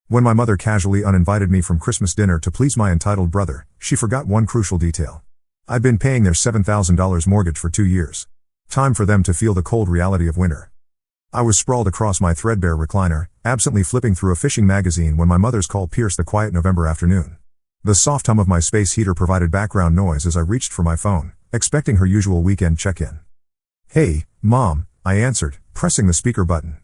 When my mother casually uninvited me from Christmas dinner to please my entitled brother, she forgot one crucial detail. I'd been paying their $7,000 mortgage for 2 years. Time for them to feel the cold reality of winter. I was sprawled across my threadbare recliner, absently flipping through a fishing magazine when my mother's call pierced the quiet November afternoon. The soft hum of my space heater provided background noise as I reached for my phone, expecting her usual weekend check-in. "Hey, Mom," I answered, pressing the speaker button.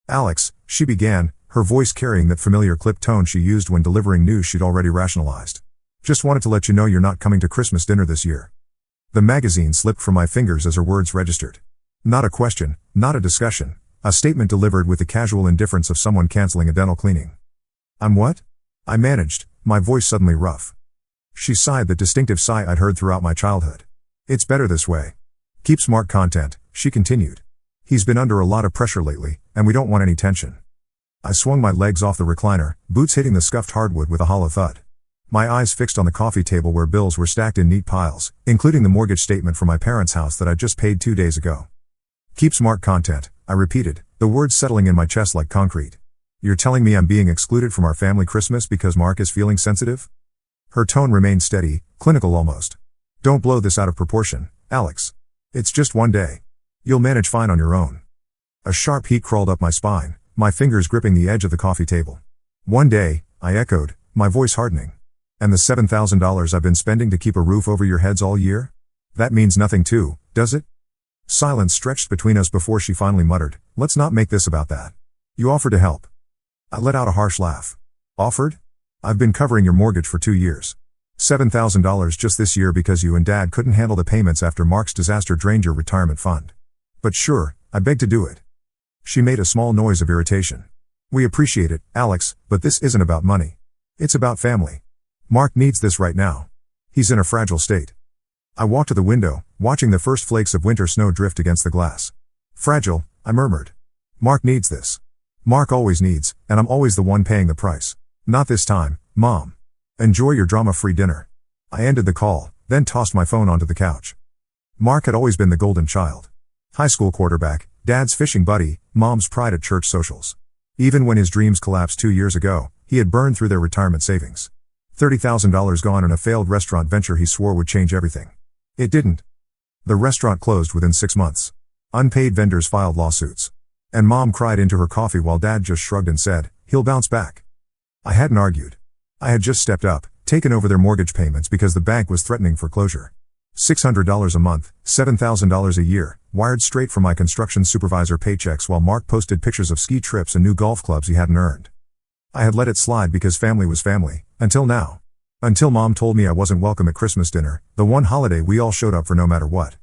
"Alex," she began, her voice carrying that familiar clipped tone she used when delivering news she'd already rationalized. "Just wanted to let you know you're not coming to Christmas dinner this year." The magazine slipped from my fingers as her words registered. Not a question, not a discussion, a statement delivered with the casual indifference of someone canceling a dental cleaning. "I'm what?" I managed, my voice suddenly rough. She sighed, the distinctive sigh I'd heard throughout my childhood. "It's better this way. Keep smart content," she continued. "He's been under a lot of pressure lately, and we don't want any tension." I swung my legs off the recliner, boots hitting the scuffed hardwood with a hollow thud. My eyes fixed on the coffee table where bills were stacked in neat piles, including the mortgage statement for my parents' house that I'd just paid 2 days ago. "Keep smart content," I repeated, the words settling in my chest like concrete. "You're telling me I'm being excluded from our family Christmas because Mark is feeling sensitive?" Her tone remained steady, clinical almost. "Don't blow this out of proportion, Alex. It's just 1 day. You'll manage fine on your own." A sharp heat crawled up my spine, my fingers gripping the edge of the coffee table. "1 day," I echoed, my voice hardening. "And the $7,000 I've been spending to keep a roof over your heads all year? That means nothing too, does it?" Silence stretched between us before she finally muttered, "Let's not make this about that. You offered to help." I let out a harsh laugh. "Offered? I've been covering your mortgage for 2 years. $7,000 just this year because you and Dad couldn't handle the payments after Mark's disaster drained your retirement fund. But sure, I beg to do it." She made a small noise of irritation. "We appreciate it, Alex, but this isn't about money. It's about family. Mark needs this right now. He's in a fragile state." I walked to the window, watching the first flakes of winter snow drift against the glass. "Fragile," I murmured. "Mark needs this. Mark always needs, and I'm always the one paying the price. Not this time, Mom. Enjoy your drama-free dinner." I ended the call, then tossed my phone onto the couch. Mark had always been the golden child. High school quarterback, Dad's fishing buddy, Mom's pride at church socials. Even when his dreams collapsed 2 years ago, he had burned through their retirement savings. $30,000 gone in a failed restaurant venture he swore would change everything. It didn't. The restaurant closed within 6 months. Unpaid vendors filed lawsuits. And Mom cried into her coffee while Dad just shrugged and said, "He'll bounce back." I hadn't argued. I had just stepped up, taken over their mortgage payments because the bank was threatening foreclosure. $600 a month, $7,000 a year, wired straight from my construction supervisor paychecks while Mark posted pictures of ski trips and new golf clubs he hadn't earned. I had let it slide because family was family, until now. Until Mom told me I wasn't welcome at Christmas dinner, the one holiday we all showed up for no matter what.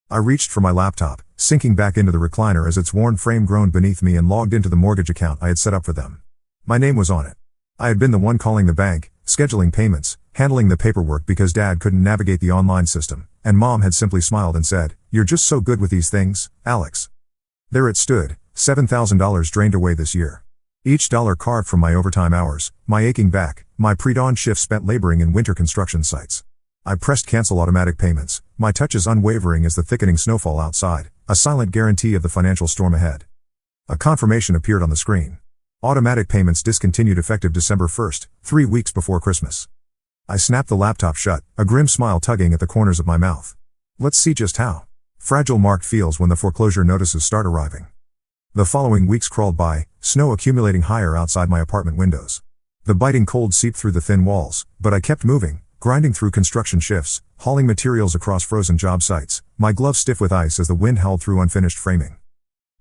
I reached for my laptop, sinking back into the recliner as its worn frame groaned beneath me and logged into the mortgage account I had set up for them. My name was on it. I had been the one calling the bank, scheduling payments, handling the paperwork because Dad couldn't navigate the online system, and Mom had simply smiled and said, "You're just so good with these things, Alex." There it stood, $7,000 drained away this year. Each dollar carved from my overtime hours, my aching back, my pre-dawn shifts spent laboring in winter construction sites. I pressed cancel automatic payments, my touches unwavering as the thickening snowfall outside, a silent guarantee of the financial storm ahead. A confirmation appeared on the screen. Automatic payments discontinued effective December 1st, 3 weeks before Christmas. I snapped the laptop shut, a grim smile tugging at the corners of my mouth. Let's see just how fragile Mark feels when the foreclosure notices start arriving. The following weeks crawled by, snow accumulating higher outside my apartment windows. The biting cold seeped through the thin walls, but I kept moving, grinding through construction shifts, hauling materials across frozen job sites, my gloves stiff with ice as the wind howled through unfinished framing.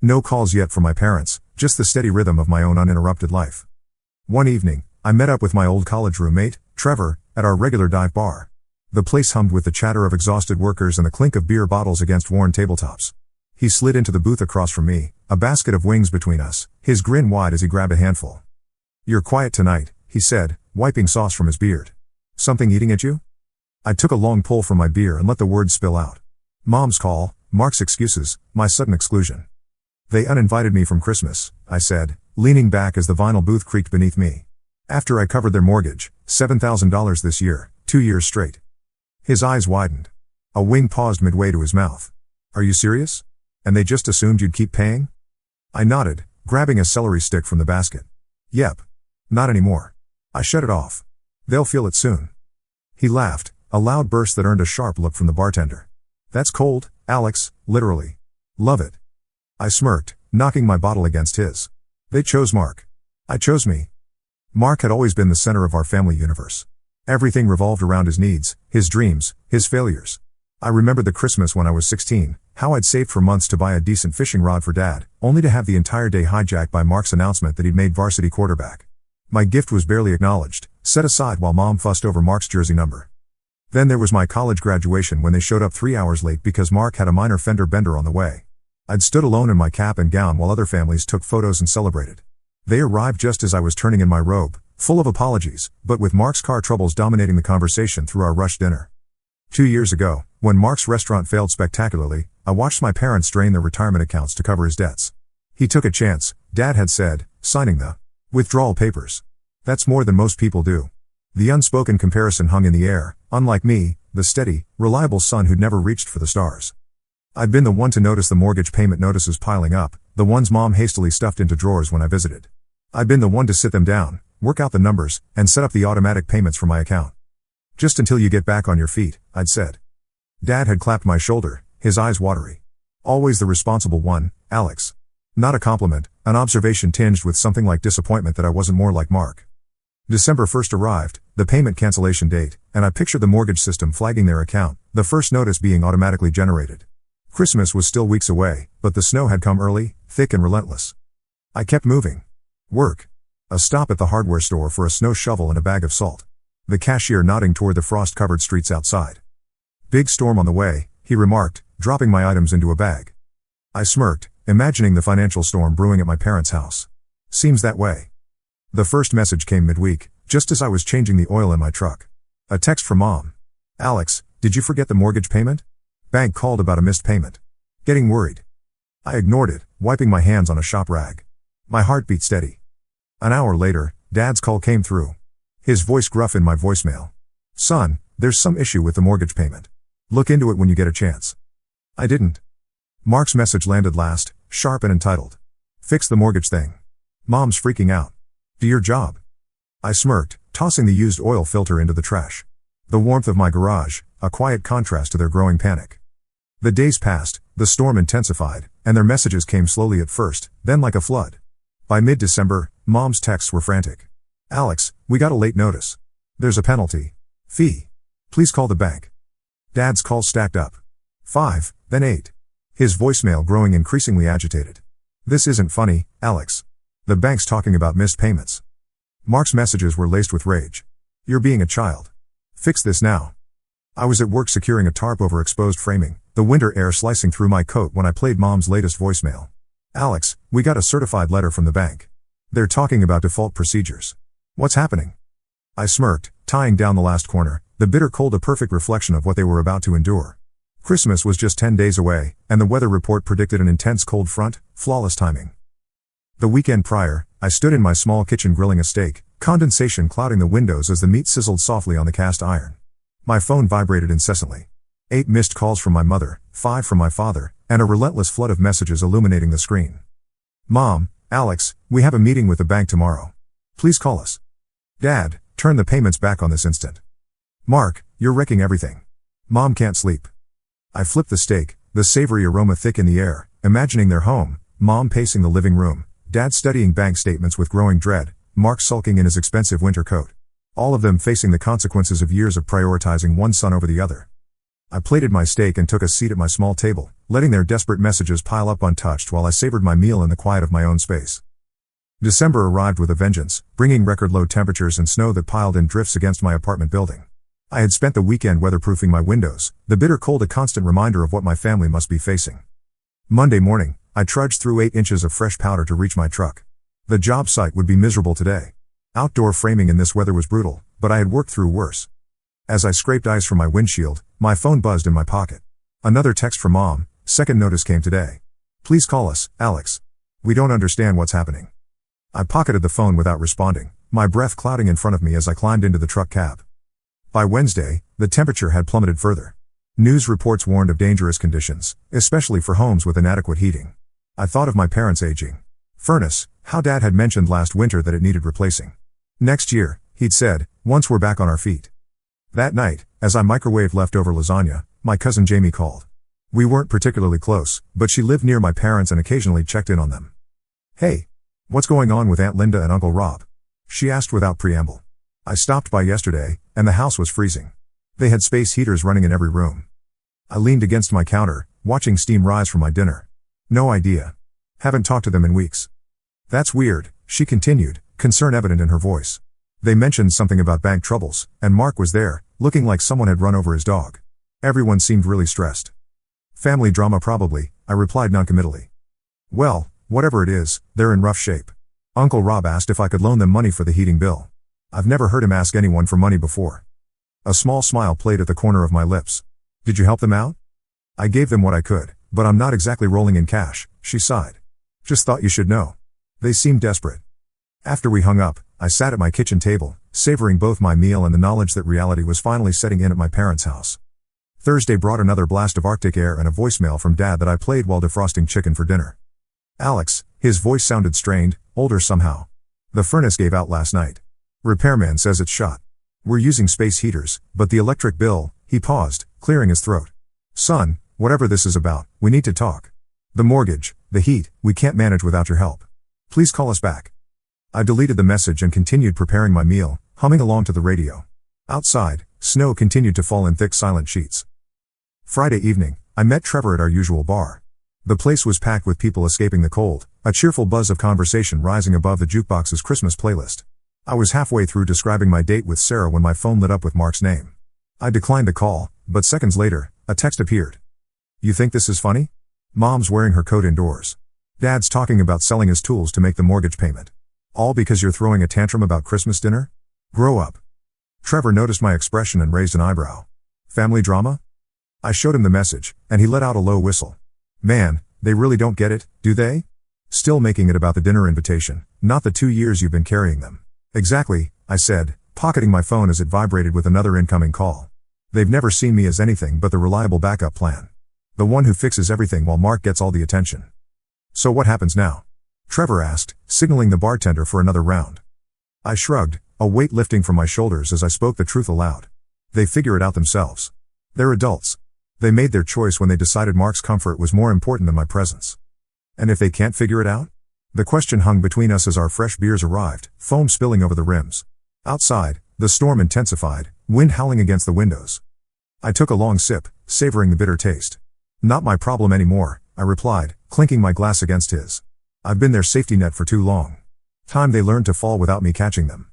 No calls yet from my parents, just the steady rhythm of my own uninterrupted life. One evening, I met up with my old college roommate, Trevor, at our regular dive bar. The place hummed with the chatter of exhausted workers and the clink of beer bottles against worn tabletops. He slid into the booth across from me, a basket of wings between us, his grin wide as he grabbed a handful. "You're quiet tonight," he said, wiping sauce from his beard. "Something eating at you?" I took a long pull from my beer and let the words spill out. Mom's call, Mark's excuses, my sudden exclusion. "They uninvited me from Christmas," I said, leaning back as the vinyl booth creaked beneath me. "After I covered their mortgage, $7,000 this year, 2 years straight." His eyes widened. A wing paused midway to his mouth. "Are you serious? And they just assumed you'd keep paying?" I nodded, grabbing a celery stick from the basket. "Yep. Not anymore. I shut it off. They'll feel it soon. He laughed, a loud burst that earned a sharp look from the bartender. That's cold, Alex, literally. Love it. I smirked, knocking my bottle against his. They chose Mark. I chose me. Mark had always been the center of our family universe. Everything revolved around his needs, his dreams, his failures. I remembered the Christmas when I was 16, how I'd saved for months to buy a decent fishing rod for Dad, only to have the entire day hijacked by Mark's announcement that he'd made varsity quarterback. My gift was barely acknowledged, set aside while Mom fussed over Mark's jersey number. Then there was my college graduation when they showed up 3 hours late because Mark had a minor fender bender on the way. I'd stood alone in my cap and gown while other families took photos and celebrated. They arrived just as I was turning in my robe, full of apologies, but with Mark's car troubles dominating the conversation through our rushed dinner. 2 years ago, when Mark's restaurant failed spectacularly, I watched my parents drain their retirement accounts to cover his debts. He took a chance, Dad had said, signing the withdrawal papers. That's more than most people do. The unspoken comparison hung in the air, unlike me, the steady, reliable son who'd never reached for the stars. I'd been the one to notice the mortgage payment notices piling up, the ones Mom hastily stuffed into drawers when I visited. I'd been the one to sit them down, work out the numbers, and set up the automatic payments for my account. Just until you get back on your feet, I'd said. Dad had clapped my shoulder, his eyes watery. Always the responsible one, Alex. Not a compliment, an observation tinged with something like disappointment that I wasn't more like Mark. December 1st arrived, the payment cancellation date, and I pictured the mortgage system flagging their account, the first notice being automatically generated. Christmas was still weeks away, but the snow had come early, thick and relentless. I kept moving. Work. A stop at the hardware store for a snow shovel and a bag of salt. The cashier nodding toward the frost-covered streets outside. Big storm on the way, he remarked, dropping my items into a bag. I smirked, imagining the financial storm brewing at my parents' house. Seems that way. The first message came midweek, just as I was changing the oil in my truck. A text from Mom. Alex, did you forget the mortgage payment? Bank called about a missed payment. Getting worried. I ignored it, wiping my hands on a shop rag. My heart beat steady. An hour later, Dad's call came through. His voice gruff in my voicemail. Son, there's some issue with the mortgage payment. Look into it when you get a chance. I didn't. Mark's message landed last, sharp and entitled. Fix the mortgage thing. Mom's freaking out. Do your job. I smirked, tossing the used oil filter into the trash. The warmth of my garage, a quiet contrast to their growing panic. The days passed, the storm intensified, and their messages came slowly at first, then like a flood. By mid-December, Mom's texts were frantic. Alex, we got a late notice. There's a penalty. Fee. Please call the bank. Dad's calls stacked up. 5, then 8. His voicemail growing increasingly agitated. This isn't funny, Alex. The bank's talking about missed payments. Mark's messages were laced with rage. You're being a child. Fix this now. I was at work securing a tarp over exposed framing, the winter air slicing through my coat when I played Mom's latest voicemail. Alex, we got a certified letter from the bank. They're talking about default procedures. What's happening? I smirked, tying down the last corner, the bitter cold a perfect reflection of what they were about to endure. Christmas was just 10 days away, and the weather report predicted an intense cold front, flawless timing. The weekend prior, I stood in my small kitchen grilling a steak, condensation clouding the windows as the meat sizzled softly on the cast iron. My phone vibrated incessantly. 8 missed calls from my mother, 5 from my father, and a relentless flood of messages illuminating the screen. Mom, Alex, we have a meeting with the bank tomorrow. Please call us. Dad, turn the payments back on this instant. Mark, you're wrecking everything. Mom can't sleep. I flipped the steak, the savory aroma thick in the air, imagining their home, Mom pacing the living room, Dad studying bank statements with growing dread, Mark sulking in his expensive winter coat. All of them facing the consequences of years of prioritizing one son over the other. I plated my steak and took a seat at my small table, letting their desperate messages pile up untouched while I savored my meal in the quiet of my own space. December arrived with a vengeance, bringing record-low temperatures and snow that piled in drifts against my apartment building. I had spent the weekend weatherproofing my windows, the bitter cold a constant reminder of what my family must be facing. Monday morning, I trudged through 8 inches of fresh powder to reach my truck. The job site would be miserable today. Outdoor framing in this weather was brutal, but I had worked through worse. As I scraped ice from my windshield, my phone buzzed in my pocket. Another text from Mom, second notice came today. Please call us, Alex. We don't understand what's happening. I pocketed the phone without responding, my breath clouding in front of me as I climbed into the truck cab. By Wednesday, the temperature had plummeted further. News reports warned of dangerous conditions, especially for homes with inadequate heating. I thought of my parents' aging furnace, how Dad had mentioned last winter that it needed replacing. Next year, he'd said, once we're back on our feet. That night, as I microwaved leftover lasagna, my cousin Jamie called. We weren't particularly close, but she lived near my parents and occasionally checked in on them. "Hey, what's going on with Aunt Linda and Uncle Rob?" she asked without preamble. "I stopped by yesterday, and the house was freezing. They had space heaters running in every room." I leaned against my counter, watching steam rise from my dinner. "No idea. Haven't talked to them in weeks." "That's weird," she continued, concern evident in her voice. "They mentioned something about bank troubles, and Mark was there, looking like someone had run over his dog. Everyone seemed really stressed." "Family drama probably," I replied noncommittally. "Well, whatever it is, they're in rough shape. Uncle Rob asked if I could loan them money for the heating bill. I've never heard him ask anyone for money before." A small smile played at the corner of my lips. "Did you help them out?" "I gave them what I could, but I'm not exactly rolling in cash," she sighed. "Just thought you should know." They seemed desperate. After we hung up, I sat at my kitchen table, savoring both my meal and the knowledge that reality was finally setting in at my parents' house. Thursday brought another blast of Arctic air and a voicemail from Dad that I played while defrosting chicken for dinner. "Alex," his voice sounded strained, older somehow. "The furnace gave out last night. Repairman says it's shot. We're using space heaters, but the electric bill," he paused, clearing his throat. "Son, whatever this is about, we need to talk. The mortgage, the heat, we can't manage without your help. Please call us back." I deleted the message and continued preparing my meal, humming along to the radio. Outside, snow continued to fall in thick silent sheets. Friday evening, I met Trevor at our usual bar. The place was packed with people escaping the cold, a cheerful buzz of conversation rising above the jukebox's Christmas playlist. I was halfway through describing my date with Sarah when my phone lit up with Mark's name. I declined the call, but seconds later, a text appeared. "You think this is funny? Mom's wearing her coat indoors. Dad's talking about selling his tools to make the mortgage payment. All because you're throwing a tantrum about Christmas dinner? Grow up." Trevor noticed my expression and raised an eyebrow. "Family drama?" I showed him the message, and he let out a low whistle. "Man, they really don't get it, do they? Still making it about the dinner invitation, not the 2 years you've been carrying them." "Exactly," I said, pocketing my phone as it vibrated with another incoming call. "They've never seen me as anything but the reliable backup plan. The one who fixes everything while Mark gets all the attention." "So what happens now?" Trevor asked, signaling the bartender for another round. I shrugged, a weight lifting from my shoulders as I spoke the truth aloud. "They figure it out themselves. They're adults. They made their choice when they decided Mark's comfort was more important than my presence. And if they can't figure it out?" The question hung between us as our fresh beers arrived, foam spilling over the rims. Outside, the storm intensified, wind howling against the windows. I took a long sip, savoring the bitter taste. "Not my problem anymore," I replied, clinking my glass against his. "I've been their safety net for too long. Time they learned to fall without me catching them."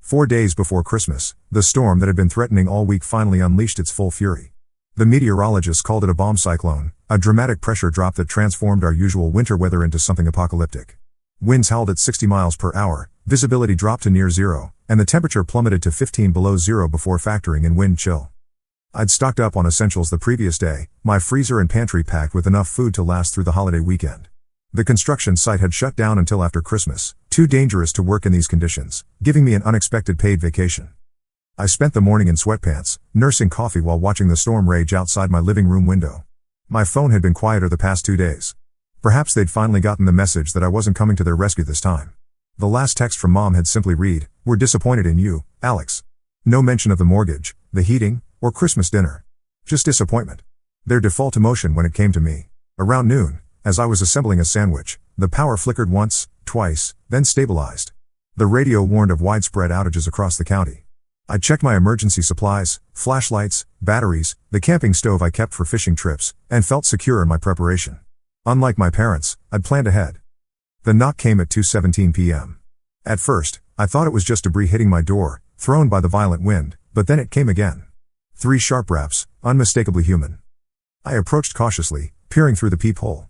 4 days before Christmas, the storm that had been threatening all week finally unleashed its full fury. The meteorologists called it a bomb cyclone, a dramatic pressure drop that transformed our usual winter weather into something apocalyptic. Winds howled at 60 miles per hour, visibility dropped to near zero, and the temperature plummeted to 15 below zero before factoring in wind chill. I'd stocked up on essentials the previous day, my freezer and pantry packed with enough food to last through the holiday weekend. The construction site had shut down until after Christmas, too dangerous to work in these conditions, giving me an unexpected paid vacation. I spent the morning in sweatpants, nursing coffee while watching the storm rage outside my living room window. My phone had been quieter the past 2 days. Perhaps they'd finally gotten the message that I wasn't coming to their rescue this time. The last text from Mom had simply read, "We're disappointed in you, Alex." No mention of the mortgage, the heating, or Christmas dinner. Just disappointment. Their default emotion when it came to me. Around noon, as I was assembling a sandwich, the power flickered once, twice, then stabilized. The radio warned of widespread outages across the county. I checked my emergency supplies, flashlights, batteries, the camping stove I kept for fishing trips, and felt secure in my preparation. Unlike my parents, I'd planned ahead. The knock came at 2:17 p.m. At first, I thought it was just debris hitting my door, thrown by the violent wind, but then it came again. 3 sharp raps, unmistakably human. I approached cautiously, peering through the peephole.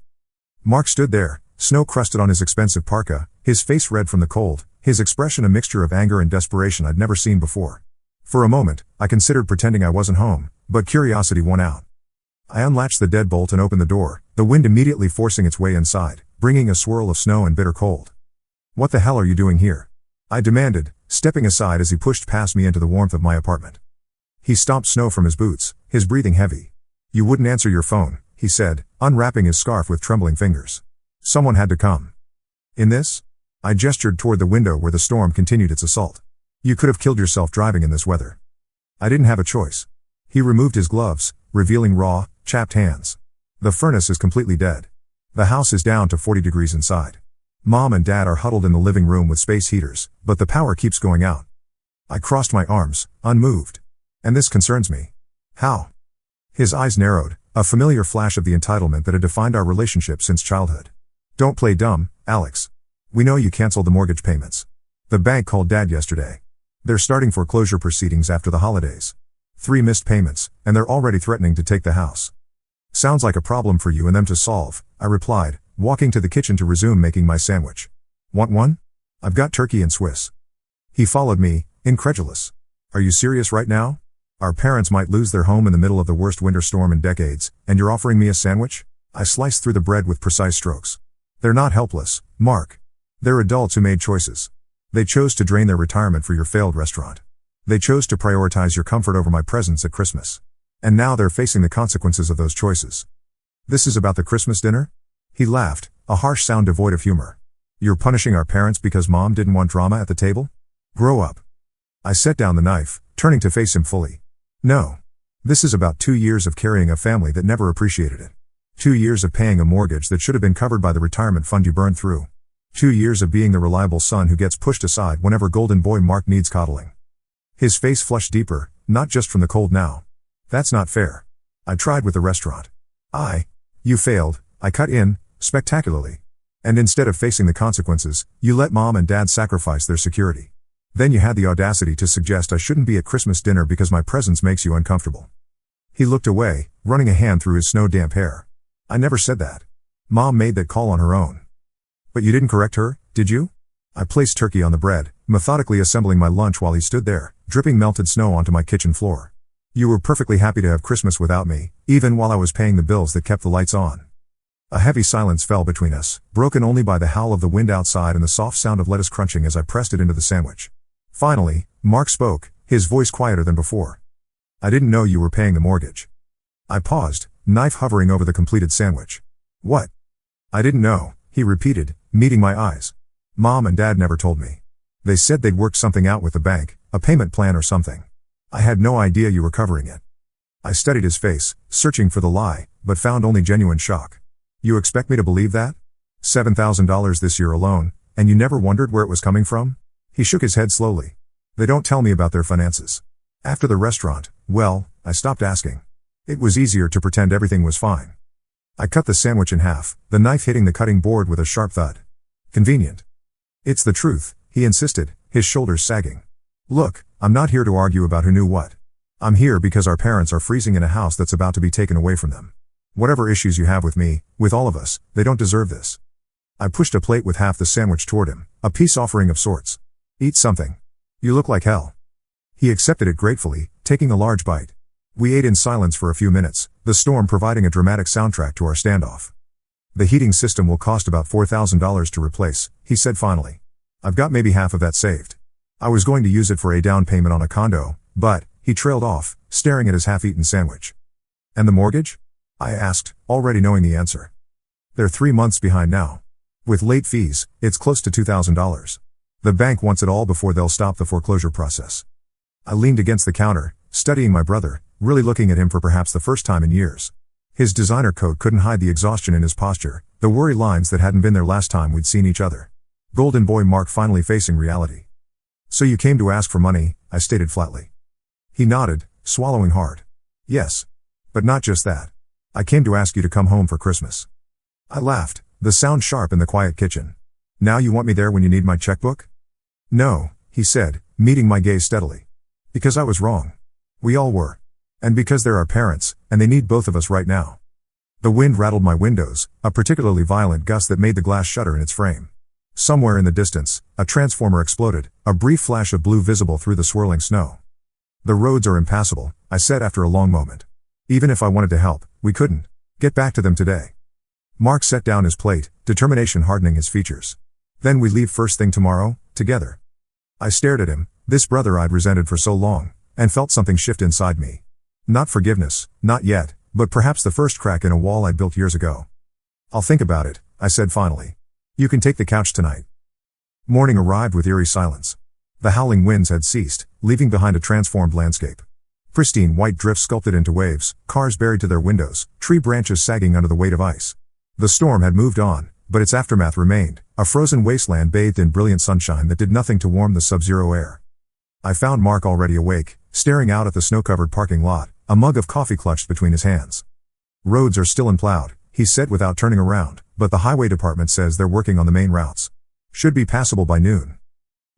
Mark stood there, snow crusted on his expensive parka, his face red from the cold, his expression a mixture of anger and desperation I'd never seen before. For a moment, I considered pretending I wasn't home, but curiosity won out. I unlatched the deadbolt and opened the door, the wind immediately forcing its way inside, bringing a swirl of snow and bitter cold. "What the hell are you doing here?" I demanded, stepping aside as he pushed past me into the warmth of my apartment. He stomped snow from his boots, his breathing heavy. "You wouldn't answer your phone," he said, unwrapping his scarf with trembling fingers. "Someone had to come." "In this?" I gestured toward the window where the storm continued its assault. You could have killed yourself driving in this weather. I didn't have a choice. He removed his gloves, revealing raw, chapped hands. The furnace is completely dead. The house is down to 40 degrees inside. Mom and Dad are huddled in the living room with space heaters, but the power keeps going out. I crossed my arms, unmoved. And this concerns me. How? His eyes narrowed, a familiar flash of the entitlement that had defined our relationship since childhood. Don't play dumb, Alex. We know you canceled the mortgage payments. The bank called Dad yesterday. They're starting foreclosure proceedings after the holidays. 3 missed payments, and they're already threatening to take the house. Sounds like a problem for you and them to solve, I replied, walking to the kitchen to resume making my sandwich. Want one? I've got turkey and Swiss. He followed me, incredulous. Are you serious right now? Our parents might lose their home in the middle of the worst winter storm in decades, and you're offering me a sandwich? I sliced through the bread with precise strokes. They're not helpless, Mark. They're adults who made choices. They chose to drain their retirement for your failed restaurant. They chose to prioritize your comfort over my presence at Christmas. And now they're facing the consequences of those choices. This is about the Christmas dinner? He laughed, a harsh sound devoid of humor. You're punishing our parents because Mom didn't want drama at the table? Grow up. I set down the knife, turning to face him fully. No. This is about 2 years of carrying a family that never appreciated it. 2 years of paying a mortgage that should have been covered by the retirement fund you burned through. 2 years of being the reliable son who gets pushed aside whenever golden boy Mark needs coddling. His face flushed deeper, not just from the cold now. That's not fair. I tried with the restaurant. You failed, I cut in, spectacularly. And instead of facing the consequences, you let Mom and Dad sacrifice their security. Then you had the audacity to suggest I shouldn't be at Christmas dinner because my presence makes you uncomfortable. He looked away, running a hand through his snow-damp hair. I never said that. Mom made that call on her own. But you didn't correct her, did you? I placed turkey on the bread, methodically assembling my lunch while he stood there, dripping melted snow onto my kitchen floor. You were perfectly happy to have Christmas without me, even while I was paying the bills that kept the lights on. A heavy silence fell between us, broken only by the howl of the wind outside and the soft sound of lettuce crunching as I pressed it into the sandwich. Finally, Mark spoke, his voice quieter than before. I didn't know you were paying the mortgage. I paused, knife hovering over the completed sandwich. What? I didn't know, he repeated, meeting my eyes. Mom and Dad never told me. They said they'd worked something out with the bank, a payment plan or something. I had no idea you were covering it. I studied his face, searching for the lie, but found only genuine shock. You expect me to believe that? $7,000 this year alone, and you never wondered where it was coming from? He shook his head slowly. They don't tell me about their finances. After the restaurant, well, I stopped asking. It was easier to pretend everything was fine. I cut the sandwich in half, the knife hitting the cutting board with a sharp thud. Convenient. It's the truth, he insisted, his shoulders sagging. Look, I'm not here to argue about who knew what. I'm here because our parents are freezing in a house that's about to be taken away from them. Whatever issues you have with me, with all of us, they don't deserve this. I pushed a plate with half the sandwich toward him, a peace offering of sorts. Eat something. You look like hell. He accepted it gratefully, taking a large bite. We ate in silence for a few minutes, the storm providing a dramatic soundtrack to our standoff. The heating system will cost about $4,000 to replace, he said finally. I've got maybe half of that saved. I was going to use it for a down payment on a condo, but, he trailed off, staring at his half-eaten sandwich. And the mortgage? I asked, already knowing the answer. They're 3 months behind now. With late fees, it's close to $2,000. The bank wants it all before they'll stop the foreclosure process. I leaned against the counter, studying my brother, really looking at him for perhaps the first time in years. His designer coat couldn't hide the exhaustion in his posture, the worry lines that hadn't been there last time we'd seen each other. Golden boy Mark finally facing reality. So you came to ask for money, I stated flatly. He nodded, swallowing hard. Yes. But not just that. I came to ask you to come home for Christmas. I laughed, the sound sharp in the quiet kitchen. Now you want me there when you need my checkbook? No, he said, meeting my gaze steadily. Because I was wrong. We all were. And because they're our parents, and they need both of us right now. The wind rattled my windows, a particularly violent gust that made the glass shudder in its frame. Somewhere in the distance, a transformer exploded, a brief flash of blue visible through the swirling snow. The roads are impassable, I said after a long moment. Even if I wanted to help, we couldn't. Get back to them today. Mark set down his plate, determination hardening his features. Then we leave first thing tomorrow, together. I stared at him, this brother I'd resented for so long, and felt something shift inside me. Not forgiveness, not yet, but perhaps the first crack in a wall I'd built years ago. I'll think about it, I said finally. You can take the couch tonight. Morning arrived with eerie silence. The howling winds had ceased, leaving behind a transformed landscape. Pristine white drifts sculpted into waves, cars buried to their windows, tree branches sagging under the weight of ice. The storm had moved on, but its aftermath remained, a frozen wasteland bathed in brilliant sunshine that did nothing to warm the sub-zero air. I found Mark already awake, staring out at the snow-covered parking lot, a mug of coffee clutched between his hands. Roads are still unplowed, he said without turning around, but the highway department says they're working on the main routes. Should be passable by noon.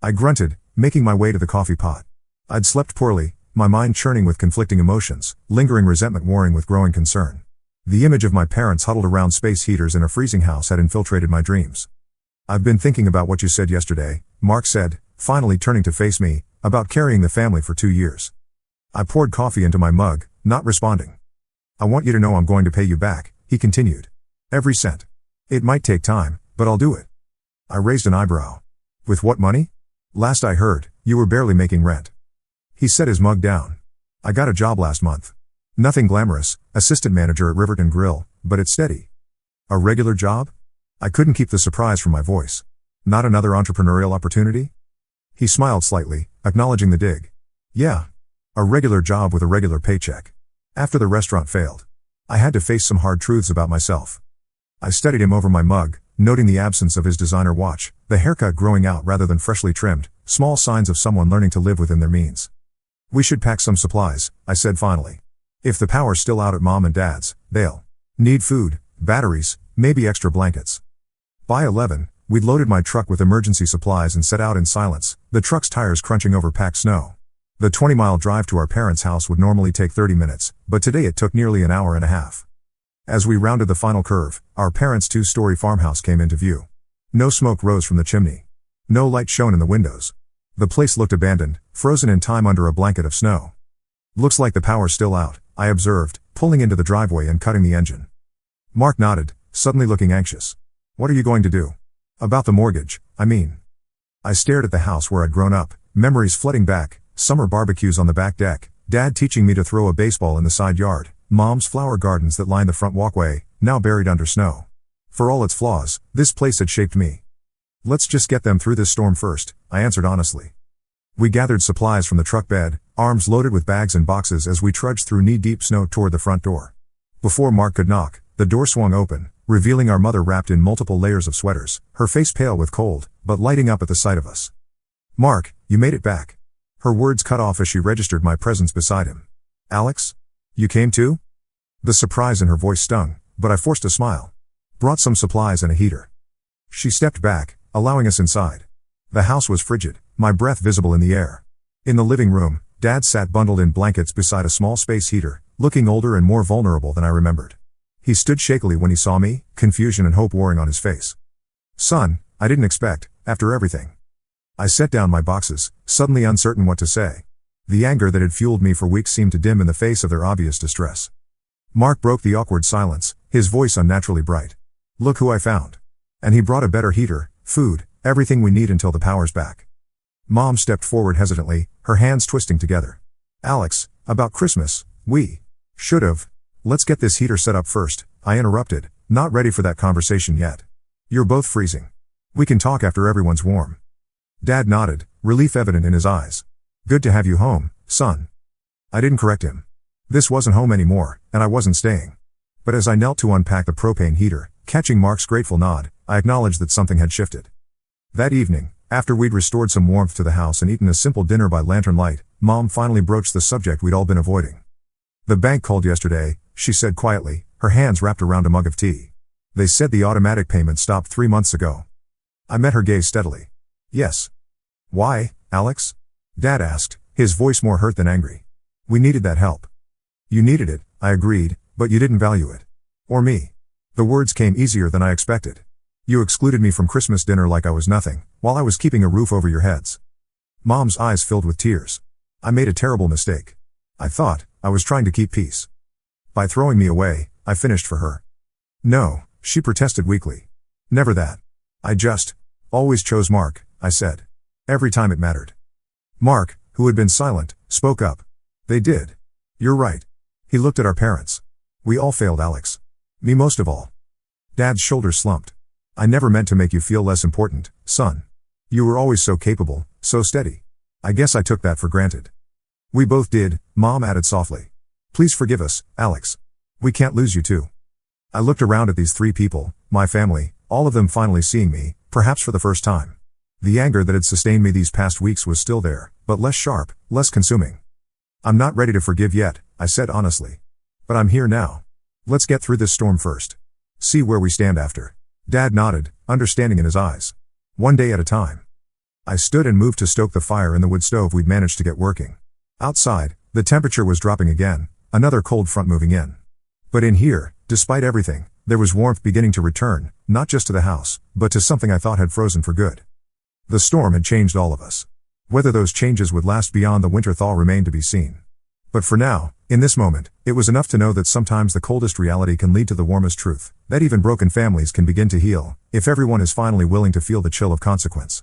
I grunted, making my way to the coffee pot. I'd slept poorly, my mind churning with conflicting emotions, lingering resentment warring with growing concern. The image of my parents huddled around space heaters in a freezing house had infiltrated my dreams. I've been thinking about what you said yesterday, Mark said, finally turning to face me, about carrying the family for 2 years. I poured coffee into my mug, not responding. I want you to know I'm going to pay you back, he continued. Every cent. It might take time, but I'll do it. I raised an eyebrow. With what money? Last I heard, you were barely making rent. He set his mug down. I got a job last month. Nothing glamorous, assistant manager at Riverton Grill, but it's steady. A regular job? I couldn't keep the surprise from my voice. Not another entrepreneurial opportunity? He smiled slightly, acknowledging the dig. Yeah. A regular job with a regular paycheck. After the restaurant failed, I had to face some hard truths about myself. I studied him over my mug, noting the absence of his designer watch, the haircut growing out rather than freshly trimmed, small signs of someone learning to live within their means. We should pack some supplies, I said finally. If the power's still out at Mom and Dad's, they'll need food, batteries, maybe extra blankets. By 11, we'd loaded my truck with emergency supplies and set out in silence, the truck's tires crunching over packed snow. The 20-mile drive to our parents' house would normally take 30 minutes, but today it took nearly an hour and a half. As we rounded the final curve, our parents' 2-story farmhouse came into view. No smoke rose from the chimney. No light shone in the windows. The place looked abandoned, frozen in time under a blanket of snow. Looks like the power's still out, I observed, pulling into the driveway and cutting the engine. Mark nodded, suddenly looking anxious. What are you going to do? About the mortgage, I mean. I stared at the house where I'd grown up, memories flooding back, summer barbecues on the back deck, Dad teaching me to throw a baseball in the side yard, Mom's flower gardens that lined the front walkway, now buried under snow. For all its flaws, this place had shaped me. Let's just get them through this storm first, I answered honestly. We gathered supplies from the truck bed, arms loaded with bags and boxes as we trudged through knee-deep snow toward the front door. Before Mark could knock, the door swung open, revealing our mother wrapped in multiple layers of sweaters, her face pale with cold, but lighting up at the sight of us. Mark, you made it back. Her words cut off as she registered my presence beside him. Alex? You came too? The surprise in her voice stung, but I forced a smile. Brought some supplies and a heater. She stepped back, allowing us inside. The house was frigid, my breath visible in the air. In the living room, Dad sat bundled in blankets beside a small space heater, looking older and more vulnerable than I remembered. He stood shakily when he saw me, confusion and hope warring on his face. Son, I didn't expect, after everything. I set down my boxes, suddenly uncertain what to say. The anger that had fueled me for weeks seemed to dim in the face of their obvious distress. Mark broke the awkward silence, his voice unnaturally bright. Look who I found. And he brought a better heater, food, everything we need until the power's back. Mom stepped forward hesitantly, her hands twisting together. Alex, about Christmas, we should've. Let's get this heater set up first, I interrupted, not ready for that conversation yet. You're both freezing. We can talk after everyone's warm. Dad nodded, relief evident in his eyes. Good to have you home, son. I didn't correct him. This wasn't home anymore, and I wasn't staying. But as I knelt to unpack the propane heater, catching Mark's grateful nod, I acknowledged that something had shifted. That evening, after we'd restored some warmth to the house and eaten a simple dinner by lantern light, Mom finally broached the subject we'd all been avoiding. The bank called yesterday, she said quietly, her hands wrapped around a mug of tea. They said the automatic payment stopped 3 months ago. I met her gaze steadily. Yes. Why, Alex? Dad asked, his voice more hurt than angry. We needed that help. You needed it, I agreed, but you didn't value it. Or me. The words came easier than I expected. You excluded me from Christmas dinner like I was nothing, while I was keeping a roof over your heads. Mom's eyes filled with tears. I made a terrible mistake. I thought I was trying to keep peace. By throwing me away, I finished for her. No, she protested weakly. Never that. I just always chose Mark, I said. Every time it mattered. Mark, who had been silent, spoke up. They did. You're right. He looked at our parents. We all failed, Alex. Me most of all. Dad's shoulders slumped. I never meant to make you feel less important, son. You were always so capable, so steady. I guess I took that for granted. We both did, Mom added softly. Please forgive us, Alex. We can't lose you too. I looked around at these three people, my family, all of them finally seeing me, perhaps for the first time. The anger that had sustained me these past weeks was still there, but less sharp, less consuming. I'm not ready to forgive yet, I said honestly. But I'm here now. Let's get through this storm first. See where we stand after. Dad nodded, understanding in his eyes. One day at a time. I stood and moved to stoke the fire in the wood stove we'd managed to get working. Outside, the temperature was dropping again, another cold front moving in. But in here, despite everything, there was warmth beginning to return, not just to the house, but to something I thought had frozen for good. The storm had changed all of us. Whether those changes would last beyond the winter thaw remained to be seen. But for now, in this moment, it was enough to know that sometimes the coldest reality can lead to the warmest truth, that even broken families can begin to heal, if everyone is finally willing to feel the chill of consequence.